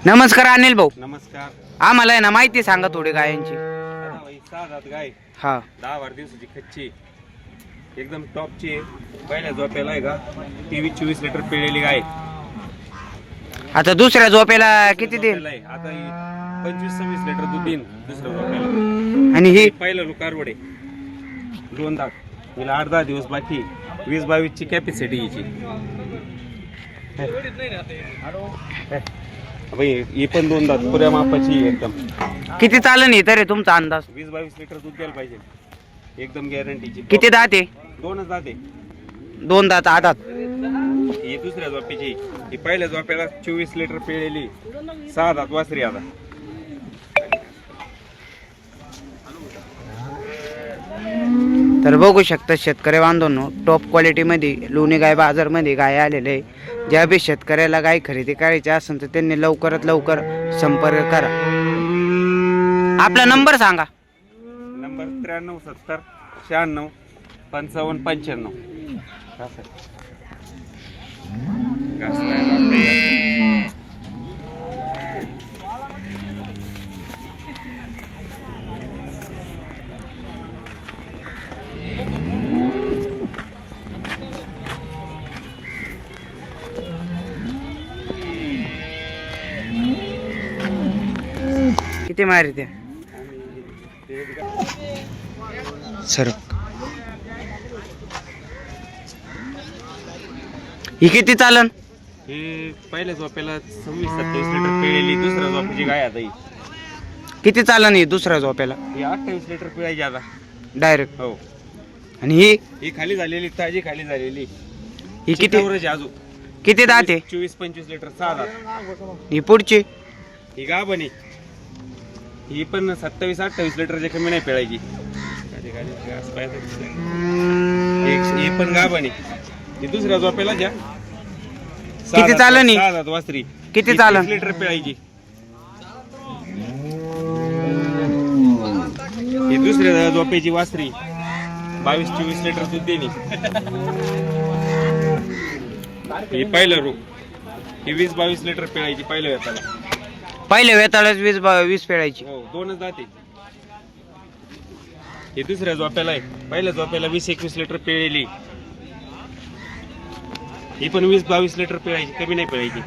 नमस्कार अनिल भाऊ. नमस्कार. आम्हाला आहे ना माहिती सांगा थोडी गायांची. सहा दात गाय, हा 10-12 दिवसाची खच्ची, एकदम टॉपची आहे. पहिल्या झोप्याला आहे का 23-24 लिटर पिळलेली गाय. आता दुसऱ्या झोपेला किती देईल? झोप्याला आहे. आता 25-26 लिटर दूध देईन दुसऱ्या झोप्याला. आणि ही पहिलं लोकारवडे 2 दात, हिला 8-10 दिवस बाकी. 20-22 ची कॅपॅसिटी याची. ही पण 2 दात पुऱ्या मापाची आहे एकदम. किती चालन ही तरी तुमचा अंदाज? 20-22 लिटर दूध द्यायला पाहिजे एकदम गॅरंटीची. किती दात आहे? 2च दात आहे. 2 दात आधात. ही दुसऱ्या झोप्याची. ही पहिल्या झोप्याला 24 लिटर पिळलेली, 6 दात वासरी. आता तर बघू शकता शेतकरी बांधवांनो, टॉप क्वालिटी मध्ये लोणी गाय बाजार मध्ये गाय आलेले आहे. ज्या बी शेतकऱ्याला गाय खरेदी करायची असेल तर त्यांनी लवकरात लवकर संपर्क करा. आपला नंबर सांगा. नंबर 93-70-96-55-95. किती मारी त्या सर? ही किती चालन? हे पहिल्या झोप्याला 26-27 लिटर पिळलेली, दुसऱ्या झोप्याची गाय. आता ही किती चालन ही दुसऱ्या झोपेला? ही 28 लिटर पिळायची आता डायरेक्ट. हो. आणि ही ही खाली झालेली, ताजी खाली झालेली. ही किती अजून किती दात आहे? 24-25 लिटर, 6 दात. ही पुढची ही गाभणी, ही पण 27-28 लिटरच्या कमी नाही पिळायची. ही पण गाभणी. ही दुसऱ्या झोप्याला ज्या किती चालन ही? 6 दात वासरी. किती ही चालन? 30 लिटर पिळायची. ही दुसऱ्या झोप्याची वासरी 22-24 लिटर दूध देणी. ही पहिलं रूप, ही 20-22 लिटर पिळायची पहिल्या वेताला. पहिले वेताळच 20 पेळायची. हो, 2च जाते. ही दुसऱ्या झोप्याला आहे. पहिल्या झोप्याला 20-21 लिटर पिळलेली. ही पण 20-22 लिटर पिळायची, कमी नाही पिळायची.